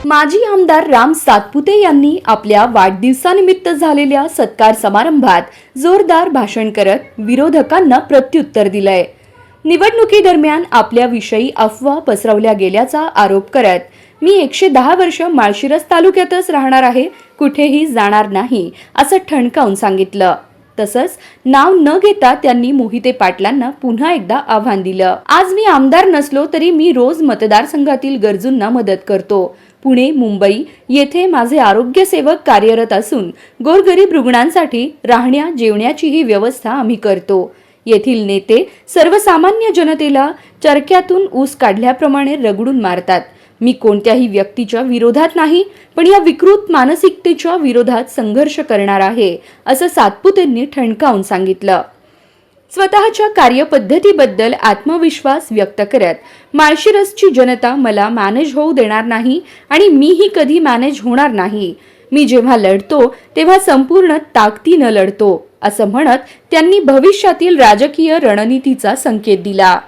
माजी आमदार राम सातपुते यांनी आपल्या वाढदिवसानिमित्त झालेल्या सत्कार समारंभात जोरदार भाषण करत विरोधकांना प्रत्युत्तर दिलंय। निवडणुकीदरम्यान आपल्याविषयी अफवा पसरवल्या गेल्याचा आरोप करत मी 110 वर्ष माळशिरस तालुक्यातच राहणार आहे, कुठेही जाणार नाही असं ठणकावून सांगितलं। तसंच नाव न घेता त्यांनी मोहिते पाटलांना पुन्हा एकदा आव्हान दिलं। आज मी आमदार नसलो तरी मी रोज मतदारसंघातील गरजूंना मदत करतो। पुणे, मुंबई येथे माझे आरोग्य सेवक कार्यरत असून गोरगरीब रुग्णांसाठी राहण्या जेवण्याचीही व्यवस्था आम्ही करतो। येथील नेते सर्वसामान्य जनतेला चरख्यातून ऊस काढल्याप्रमाणे रगडून मारतात। मी कोणत्याही व्यक्तीच्या विरोधात नाही, पण या विकृत मानसिकतेच्या विरोधात संघर्ष करणार आहे असं सातपुतेंनी ठणकावून सांगितलं। स्वतःच्या कार्यपद्धतीबद्दल आत्मविश्वास व्यक्त करत माळशिरसची जनता मला मॅनेज होऊ देणार नाही आणि मीही कधी मॅनेज होणार नाही। मी जेव्हा लढतो तेव्हा संपूर्ण ताकदीने लढतो असं म्हणत त्यांनी भविष्यातील राजकीय रणनीतीचा संकेत दिला।